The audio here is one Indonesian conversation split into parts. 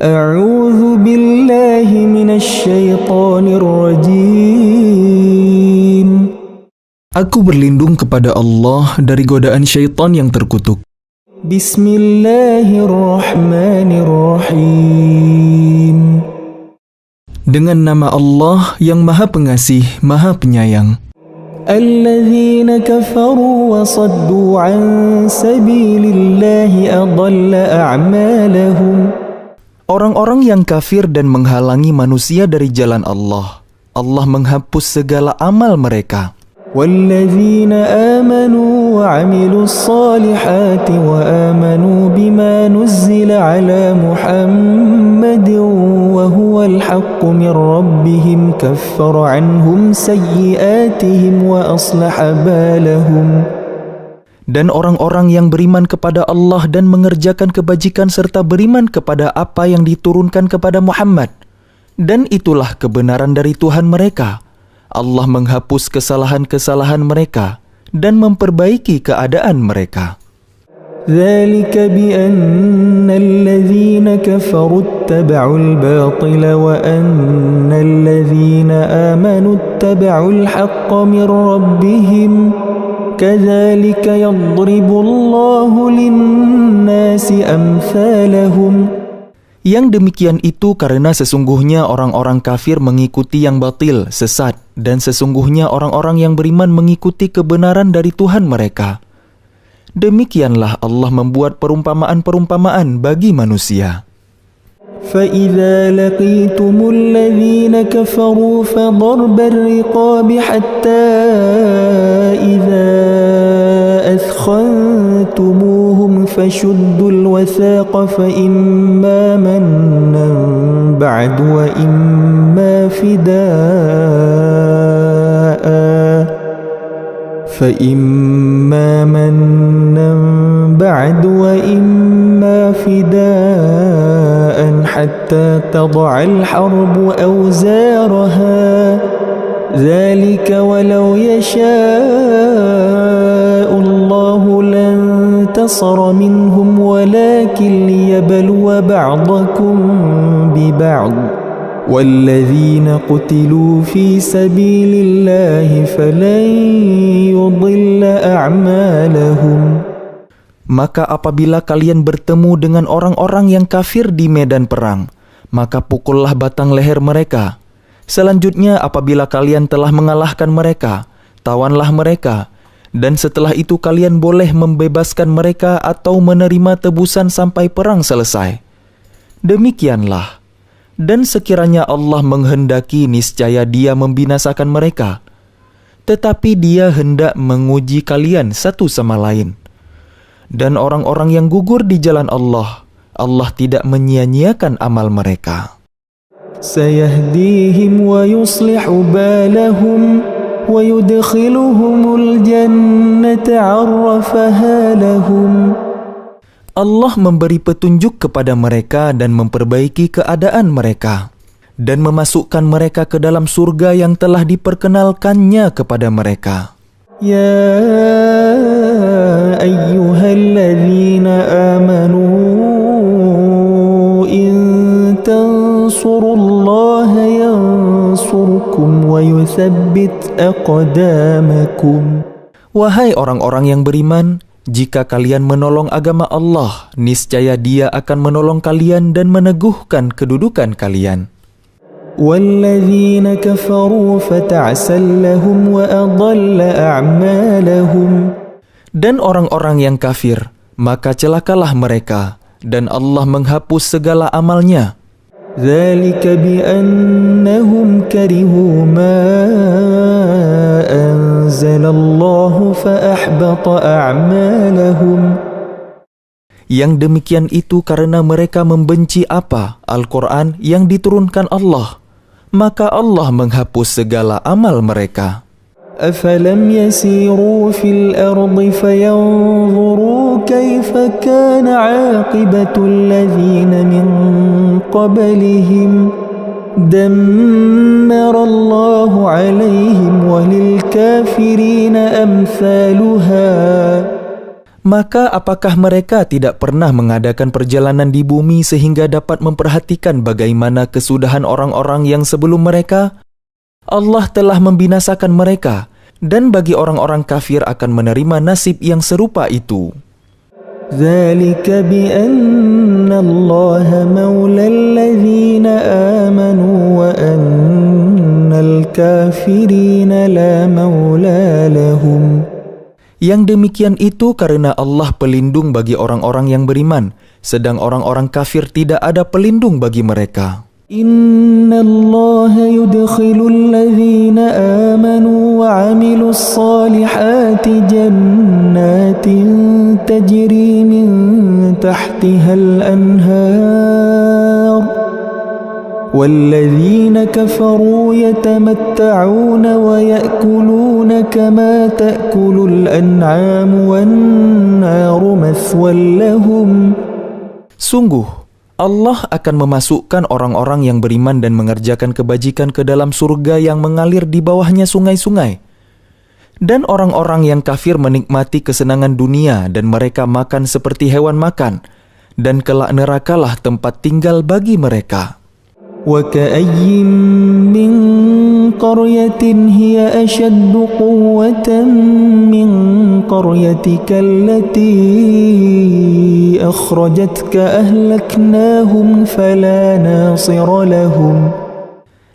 أعوذ بالله من الشيطان الرجيم. Aku berlindung kepada Allah dari godaan syaitan yang terkutuk. Bismillahirrahmanirrahim. Dengan nama Allah yang Maha Pengasih, Maha Penyayang. الذين كفروا وصدوا عن سبيل الله أضل أعمالهم. Orang-orang yang kafir dan menghalangi manusia dari jalan Allah, Allah menghapus segala amal mereka. والذين آمنوا وعملوا الصالحات وآمنوا بما نزل على محمد وهو الحق من ربهم كفر عنهم سيئاتهم وأصلح بالهم. Dan orang-orang yang beriman kepada Allah dan mengerjakan kebajikan serta beriman kepada apa yang diturunkan kepada Muhammad. Dan itulah kebenaran dari Tuhan mereka. Allah menghapus kesalahan-kesalahan mereka dan memperbaiki keadaan mereka. ذلك بأن الذين كفروا اتبعوا الباطل وأن الذين آمنوا اتبعوا الحق من ربهم كذلك يضرب الله للناس أمثالهم. Yang demikian itu karena sesungguhnya orang-orang kafir mengikuti yang batil, sesat, dan sesungguhnya orang-orang yang beriman mengikuti kebenaran dari Tuhan mereka. Demikianlah Allah membuat perumpamaan-perumpamaan bagi manusia. فَإِذَا لَقِيتُمُ الَّذِينَ كَفَرُوا فَضَرْبَ الرِّقَابِ حَتَّى إِذَا أَثْخَنْتُمُوهُمْ فَشُدُّوا الْوَثَاقَ فَإِمَّا مَنًّا بَعْدُ وَإِمَّا فِدَاءً حتى تضع الحرب أوزارها ذلك ولو يشاء الله لانتصر منهم ولكن ليبلو بعضكم ببعض والذين قتلوا في سبيل الله فلن يضل أعمالهم. Maka apabila kalian bertemu dengan orang-orang yang kafir di medan perang, maka pukullah batang leher mereka. Selanjutnya apabila kalian telah mengalahkan mereka, tawanlah mereka. Dan setelah itu kalian boleh membebaskan mereka atau menerima tebusan sampai perang selesai. Demikianlah. Dan sekiranya Allah menghendaki, niscaya Dia membinasakan mereka. Tetapi Dia hendak menguji kalian satu sama lain. Dan orang-orang yang gugur di jalan Allah, Allah tidak menyia-nyiakan amal mereka. Sayahdihim wa yuslihu balahum wa yudkhiluhumul jannata 'arrafaha lahum. Allah memberi petunjuk kepada mereka dan memperbaiki keadaan mereka dan memasukkan mereka ke dalam surga yang telah diperkenalkannya kepada mereka. Ya ayyuhalladzina amanu in tansurullaha yansurkum wa yuthabbit aqdamakum. Wahai orang-orang yang beriman, jika kalian menolong agama Allah, niscaya Dia akan menolong kalian dan meneguhkan kedudukan kalian. وَالَّذِينَ كَفَرُوا فَتَعْسًا لَهُمْ وَأَضَلَّ أَعْمَالَهُمْ. Dan orang-orang yang kafir, maka celakalah mereka, dan Allah menghapus segala amalnya. ذَلِكَ بِأَنَّهُمْ كَرِهُوا مَا أَنزَلَ اللَّهُ فَأَحْبَطَ أَعْمَالَهُمْ. Yang demikian itu karena mereka membenci apa? Al-Quran yang diturunkan Allah. Maka Allah menghapus segala amal mereka. أَفَلَمْ يَسِيرُوا فِي الْأَرْضِ فَيَنْظُرُوا كَيْفَ كَانَ عَاقِبَةُ الَّذِينَ مِنْ قَبْلِهِمْ دَمَّرَ اللَّهُ عَلَيْهِمْ وَلِلْكَافِرِينَ أَمْثَالُهَا. Maka apakah mereka tidak pernah mengadakan perjalanan di bumi sehingga dapat memperhatikan bagaimana kesudahan orang-orang yang sebelum mereka? Allah telah membinasakan mereka, dan bagi orang-orang kafir akan menerima nasib yang serupa itu. ذلك بأن الله مولى الذين آمنوا وأن الكافرين لا مولى لهم. Yang demikian itu karena Allah pelindung bagi orang-orang yang beriman, sedang orang-orang kafir tidak ada pelindung bagi mereka. Inna Allah yudkhilul ladhina amanu wa amilus salihati jannatin tajri min tahtihal anhar. والذين كفروا يتمتعون ويأكلون كما تأكل الأنعام والنار مثوى لهم. Sungguh, Allah akan memasukkan orang-orang yang beriman dan mengerjakan kebajikan ke dalam surga yang mengalir di bawahnya sungai-sungai. Dan orang-orang yang kafir menikmati kesenangan dunia dan mereka makan seperti hewan makan, dan kelak nerakalah tempat tinggal bagi mereka. وَكَأَيٍّ مِّن قَرْيَةٍ هِيَ أَشَدُّ قُوَّةً مِّن قَرْيَتِكَ الَّتِي أَخْرَجَتْكَ أَهْلَكْنَاهُمْ فَلَا نَاصِرَ لَهُمْ.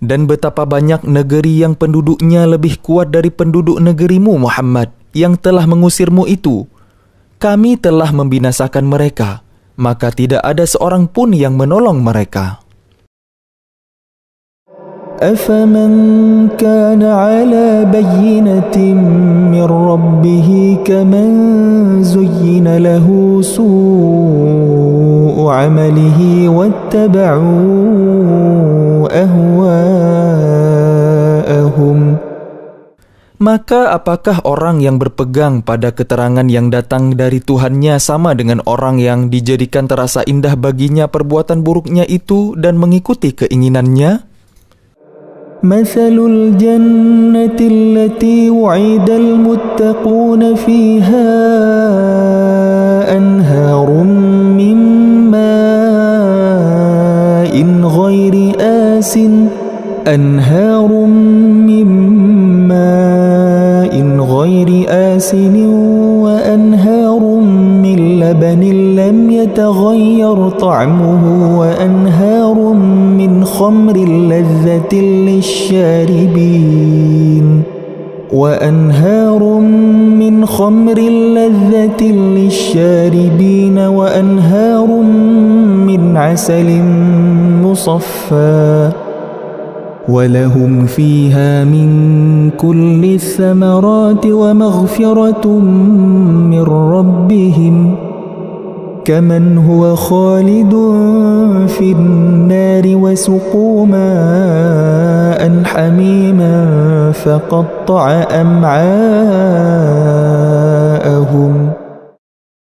Dan betapa banyak negeri yang penduduknya lebih kuat dari penduduk negerimu Muhammad yang telah mengusirmu itu. Kami telah membinasakan mereka, maka tidak ada seorang pun yang menolong mereka. أَفَمَنْ كَانَ عَلَى بَيِّنَةٍ مِّنْ رَبِّهِ كَمَنْ زُيِّنَ لَهُ سُوءُ عَمَلِهِ وَاتَّبَعُوا أَهْوَاءَهُمْ. Maka apakah orang yang berpegang pada keterangan yang datang dari Tuhannya sama dengan orang yang dijadikan terasa indah baginya perbuatan buruknya itu dan mengikuti keinginannya? مثل الجنة التي وعد المتقون فيها أنهار من ماء غير آسن وأنهار من لبن لم يتغير طعمه وأنهار من خمر لذة للشاربين وأنهار من عسل مصفى ولهم فيها من كل الثمرات ومغفرة من ربهم كمن هو خالد في النار وسقوا ماء حميما فقطع أمعاءهم.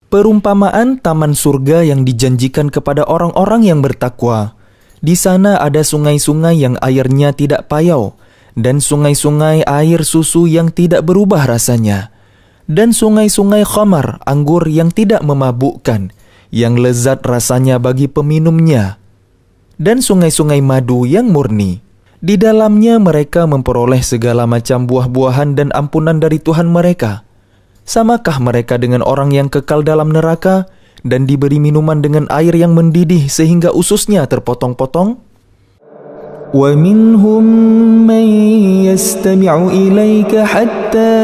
Perumpamaan taman surga yang dijanjikan kepada orang-orang yang bertakwa. Di sana ada sungai-sungai yang airnya tidak payau, dan sungai-sungai air susu yang tidak berubah rasanya, dan sungai-sungai khamar, anggur yang tidak memabukkan, yang lezat rasanya bagi peminumnya, dan sungai-sungai madu yang murni. Di dalamnya mereka memperoleh segala macam buah-buahan dan ampunan dari Tuhan mereka. Samakah mereka dengan orang yang kekal dalam neraka dan diberi minuman dengan air yang mendidih sehingga ususnya terpotong-potong? وَمِنْهُمْ مَنْ يَسْتَمِعُ إِلَيْكَ حَتَّى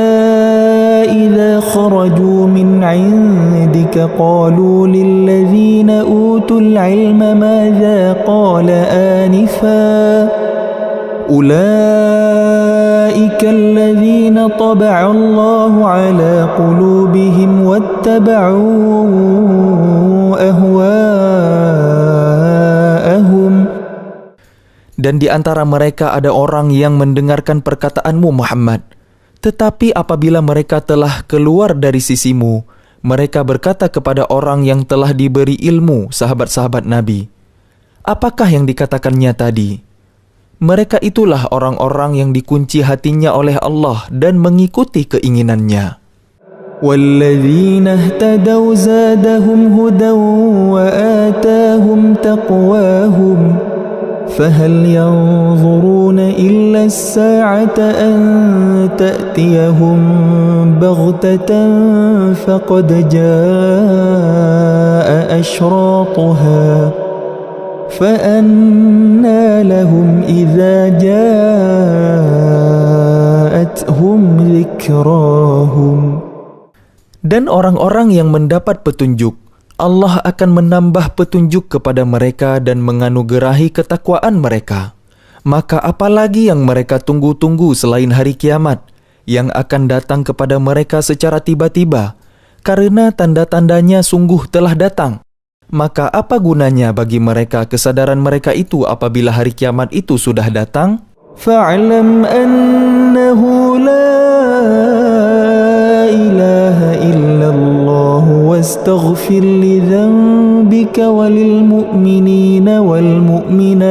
إِذَا خَرَجُوا مِنْ عِنْدِكَ قَالُوا لِلَّذِينَ أُوتُوا الْعِلْمَ مَاذَا قَالَ آنِفًا أُولَئِكَ الَّذِينَ طَبَعَ اللَّهُ عَلَى قُلُوبِهِمْ وَاتَّبَعُوا أَهْوَاءَهُمْ. Dan di antara mereka ada orang yang mendengarkan perkataanmu Muhammad, tetapi apabila mereka telah keluar dari sisimu, mereka berkata kepada orang yang telah diberi ilmu, sahabat-sahabat Nabi, apakah yang dikatakannya tadi? Mereka itulah orang-orang yang dikunci hatinya oleh Allah dan mengikuti keinginannya. والذين اهتدوا زادهم هدى وآتاهم تقواهم فهل ينظرون إلا الساعة أن تأتيهم بغتة فقد جاء أشراطها فأنى لهم إذا جاءتهم ذكراهم. Dan orang-orang yang mendapat petunjuk, Allah akan menambah petunjuk kepada mereka dan menganugerahi ketakwaan mereka. Maka apalagi yang mereka tunggu-tunggu selain hari kiamat, yang akan datang kepada mereka secara tiba-tiba, karena tanda-tandanya sungguh telah datang. Maka apa gunanya bagi mereka kesadaran mereka itu apabila hari kiamat itu sudah datang? فاعلم أنه لا إله إلا الله واستغفر لذنبك وللمؤمنين والمؤمنات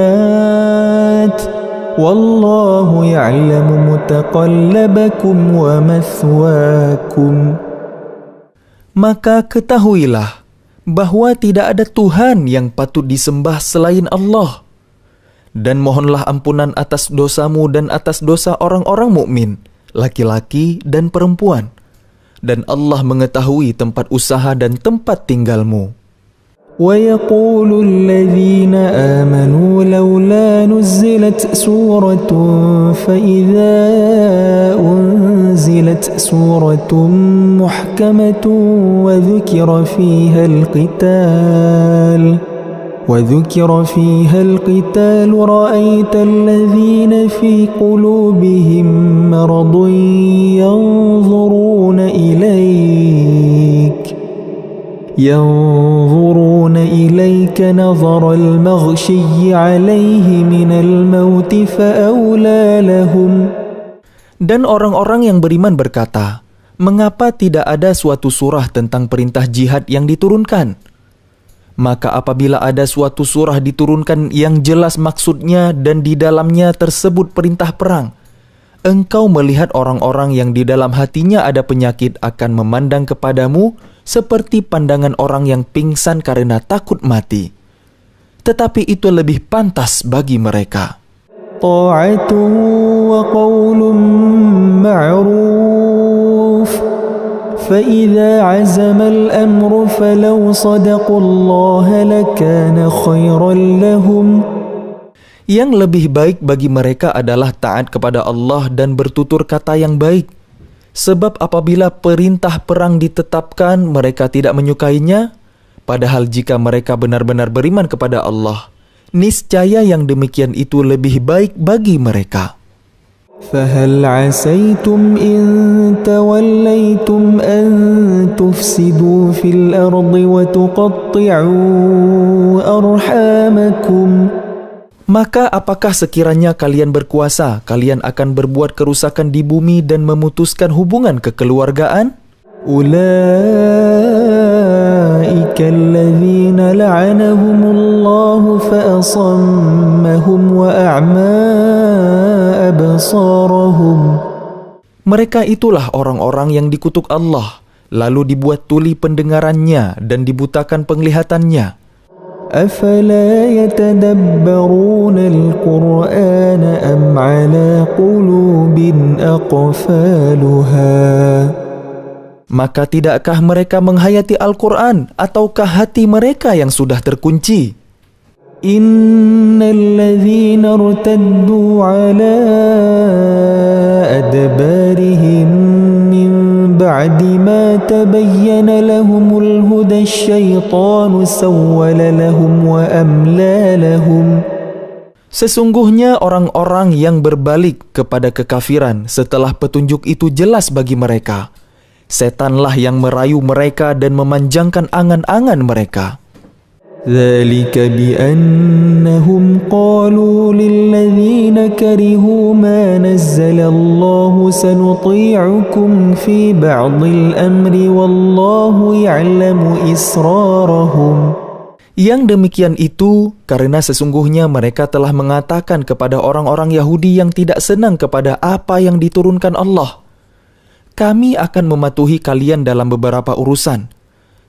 والله يعلم متقلبكم ومثواكم. Maka ketahuilah bahwa tidak ada Tuhan yang patut disembah selain Allah. Dan mohonlah ampunan atas dosamu dan atas dosa orang-orang mukmin, laki-laki dan perempuan. Dan Allah mengetahui tempat usaha dan tempat tinggalmu. وَيَقُولُ الَّذِينَ آمَنُوا لَوْلَا نُزِّلَتْ سُورَةٌ فَإِذَا أُنزِلَتْ سُورَةٌ مُحْكَمَةٌ وذكر فيها القتال رأيت الذين في قلوبهم مرض ينظرون إليك نظر المغشي عليه من الموت فأولى لهم. Dan orang-orang yang beriman berkata, mengapa tidak ada suatu surah tentang perintah jihad yang diturunkan? Maka apabila ada suatu surah diturunkan yang jelas maksudnya dan di dalamnya tersebut perintah perang, engkau melihat orang-orang yang di dalam hatinya ada penyakit akan memandang kepadamu seperti pandangan orang yang pingsan karena takut mati. Tetapi itu lebih pantas bagi mereka. Ta'atu wa qawlun ma'ruf فَإِذَا عَزَمَ الْأَمْرُ فَلَوْ صَدَقُوا اللَّهَ لَكَانَ خَيْرًا لَهُمْ. Yang lebih baik bagi mereka adalah taat kepada Allah dan bertutur kata yang baik. Sebab apabila perintah perang ditetapkan, mereka tidak menyukainya. Padahal jika mereka benar-benar beriman kepada Allah, niscaya yang demikian itu lebih baik bagi mereka. فَهَلْ عَسَيْتُمْ إِن تَوَلَّيْتُمْ أَن تُفْسِدُوا فِي الْأَرْضِ وَتُقَطِّعُوا أَرْحَامَكُمْ. Maka apakah sekiranya kalian berkuasa, kalian akan berbuat kerusakan di bumi dan memutuskan hubungan kekeluargaan? أُولَئِكَ الَّذِينَ لَعَنَهُمُ اللَّهُ فَأَصَمَّهُمْ وَأَعْمَى أَبْصَارَهُمْ. Mereka itulah orang-orang yang dikutuk Allah, lalu dibuat tuli pendengarannya dan dibutakan penglihatannya. أَفَلَا يَتَدَبَّرُونَ الْقُرْآنَ أَمْ عَلَى قُلُوبٍ أَقْفَالُهَا. Maka tidakkah mereka menghayati Al-Quran ataukah hati mereka yang sudah terkunci? Innal ladzina irtaddu ala adbarihim min ba'di ma tabayyana lahumul huda asyaitanu sawwala lahum wa amla lahum. Sesungguhnya orang-orang yang berbalik kepada kekafiran setelah petunjuk itu jelas bagi mereka, setanlah yang merayu mereka dan memanjangkan angan-angan mereka. ذَلِكَ بِأَنَّهُمْ قَالُوا لِلَّذِينَ كَرِهُوا مَا نَزَّلَ اللَّهُ سَنُطِيعُكُمْ فِي بَعْضِ الْأَمْرِ وَاللَّهُ يَعْلَمُ إِسْرَارَهُمْ. Yang demikian itu karena sesungguhnya mereka telah mengatakan kepada orang-orang Yahudi yang tidak senang kepada apa yang diturunkan Allah, Kami akan mematuhi kalian dalam beberapa urusan,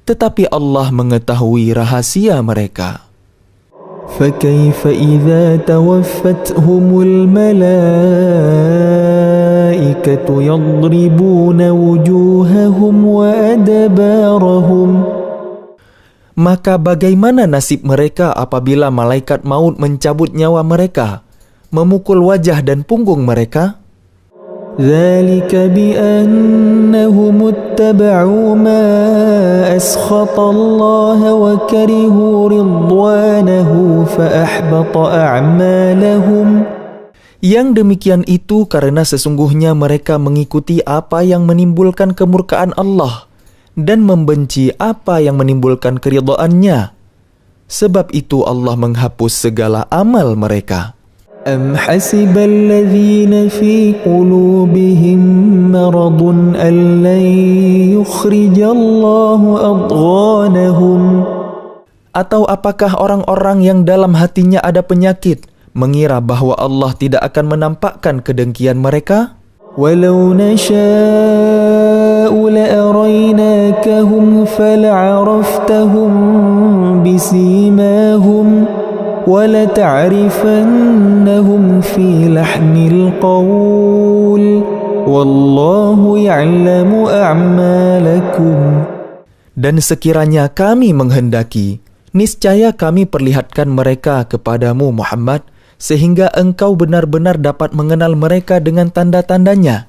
tetapi Allah mengetahui rahasia mereka. فكيف إذا توفتهم الملائكة يضربون وجوههم وأدبارهم. Maka bagaimana nasib mereka apabila malaikat maut mencabut nyawa mereka, memukul wajah dan punggung mereka? ذلك بأنهم اتبعوا ما أسخط الله وكرهوا رضوانه فأحبط أعمالهم. Yang demikian itu karena sesungguhnya mereka mengikuti apa yang menimbulkan kemurkaan Allah dan membenci apa yang menimbulkan keridhaannya. Sebab itu Allah menghapus segala amal mereka. أم حسب الذين في قلوبهم مرض أن لن يخرج الله أضغانهم. Atau apakah orang-orang yang dalam hatinya ada penyakit mengira bahwa Allah tidak akan menampakkan kedengkian mereka? ولو نشاء لأريناكهم فلعرفتهم بسيماهم وَلَتَعْرِفَنَّهُمْ فِي لَحْنِ الْقَوْلِ وَاللَّهُ يَعْلَمُ أَعْمَالَكُمْ. Dan sekiranya kami menghendaki, niscaya kami perlihatkan mereka kepadamu Muhammad, sehingga engkau benar-benar dapat mengenal mereka dengan tanda-tandanya.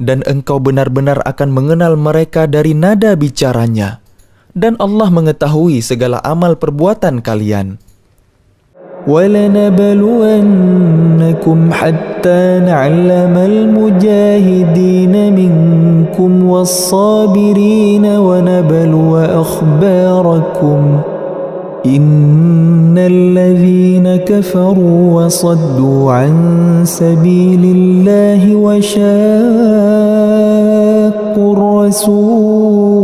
Dan engkau benar-benar akan mengenal mereka dari nada bicaranya. Dan Allah mengetahui segala amal perbuatan kalian. وَلَنَبْلُوَنَّكُمْ حَتَّى نَعْلَمَ الْمُجَاهِدِينَ مِنكُمْ وَالصَّابِرِينَ وَنَبْلُوَ أَخْبَارَكُمْ إِنَّ الَّذِينَ كَفَرُوا وَصَدُّوا عَن سَبِيلِ اللَّهِ وَشَاقُّوا الرَّسُولَ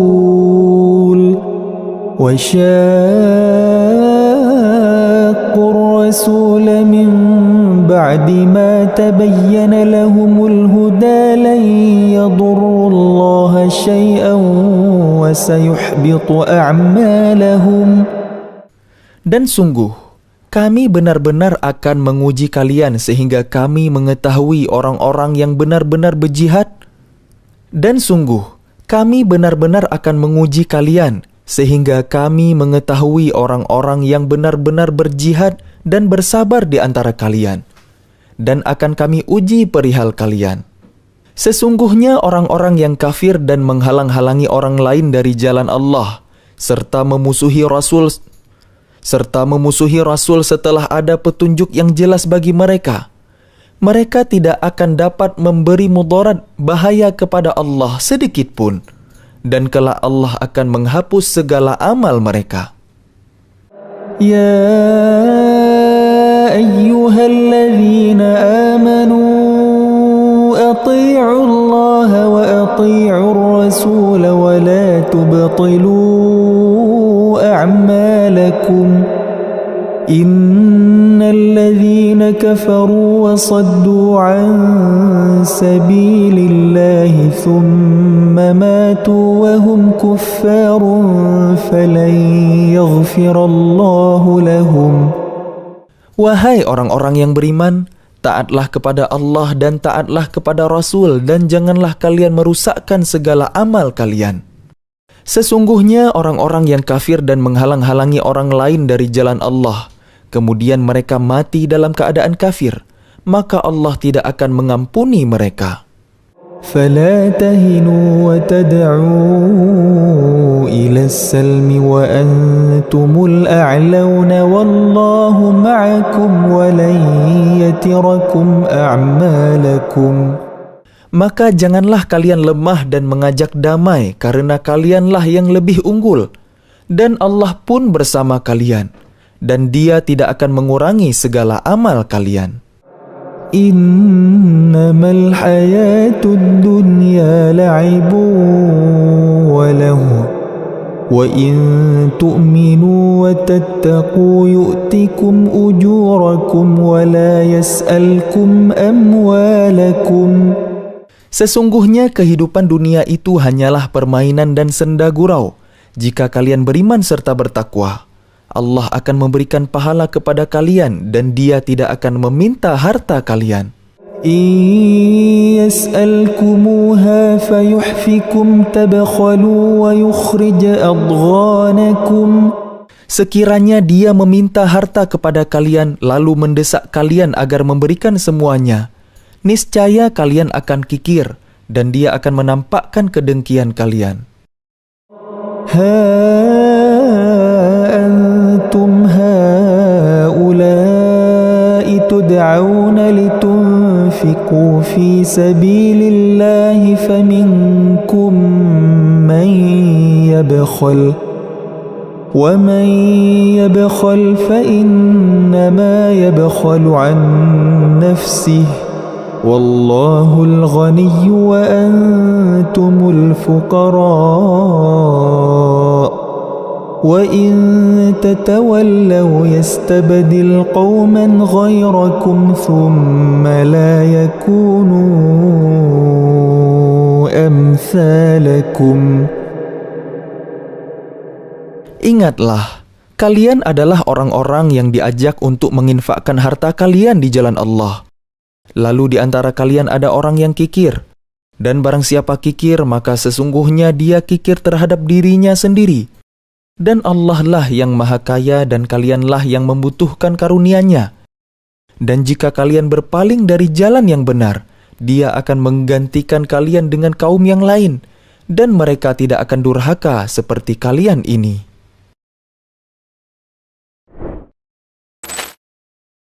من بعد ما تبين لهم الهدى لن يضروا الله شيئا وسيحبط أعمالهم. Dan sungguh, kami benar-benar akan menguji kalian sehingga kami mengetahui orang-orang yang benar-benar berjihad. Dan sungguh, kami benar-benar akan menguji kalian sehingga kami mengetahui orang-orang yang benar-benar berjihad dan bersabar di antara kalian, dan akan kami uji perihal kalian. Sesungguhnya orang-orang yang kafir dan menghalang-halangi orang lain dari jalan Allah, serta memusuhi Rasul setelah ada petunjuk yang jelas bagi mereka, mereka tidak akan dapat memberi mudarat bahaya kepada Allah sedikit pun, dan kelak Allah akan menghapus segala amal mereka. يا أيها الذين آمنوا أطيعوا الله وأطيعوا الرسول ولا تبطلوا أعمالكم إن الذين كفروا وصدوا عن سبيل الله ثم ماتوا وهم كفار فلن يغفر الله لهم. Wahai orang-orang yang beriman, taatlah kepada Allah dan taatlah kepada Rasul, dan janganlah kalian merusakkan segala amal kalian. Sesungguhnya orang-orang yang kafir dan menghalang-halangi orang lain dari jalan Allah, kemudian mereka mati dalam keadaan kafir, maka Allah tidak akan mengampuni mereka. فَلَا تَهِنُوا وَتَدْعُوا إِلَى السَّلْمِ وَأَنْتُمُ الْأَعْلَوْنَ وَاللَّهُ مَعَكُمْ وَلَنْ يَتِرَكُمْ أَعْمَالَكُمْ. Maka janganlah kalian lemah dan mengajak damai, karena kalianlah yang lebih unggul, dan Allah pun bersama kalian, dan Dia tidak akan mengurangi segala amal kalian. Innamal hayatud dunya la'ibun wa lahu wa in tu'minu wa tattaqu yu'tikum ujurakum wa la yas'alkum amwalakum. Sesungguhnya kehidupan dunia itu hanyalah permainan dan senda gurau. Jika kalian beriman serta bertakwa, Allah akan memberikan pahala kepada kalian dan Dia tidak akan meminta harta kalian. يسألكموها فيحفكم تبخلوا ويخرج أضغانكم. Sekiranya Dia meminta harta kepada kalian lalu mendesak kalian agar memberikan semuanya, niscaya kalian akan kikir dan Dia akan menampakkan kedengkian kalian. Ha antum haula'i tud'auna litunfiqu fi sabilillahi faminkum man yabkhal وَمَنْ يَبْخَلْ فَإِنَّمَا يَبْخَلُ عَنْ نَفْسِهِ وَاللَّهُ الْغَنِيُّ وَأَنْتُمُ الْفُقَرَاءُ وَإِنْ تَتَوَلَّوْا يَسْتَبْدِلْ قَوْمًا غَيْرَكُمْ ثُمَّ لَا يَكُونُوا أَمْثَالَكُمْ. Ingatlah, kalian adalah orang-orang yang diajak untuk menginfakkan harta kalian di jalan Allah. Lalu di antara kalian ada orang yang kikir. Dan barang siapa kikir, maka sesungguhnya dia kikir terhadap dirinya sendiri. Dan Allah lah yang maha kaya dan kalianlah yang membutuhkan karunia-Nya. Dan jika kalian berpaling dari jalan yang benar, Dia akan menggantikan kalian dengan kaum yang lain. Dan mereka tidak akan durhaka seperti kalian ini.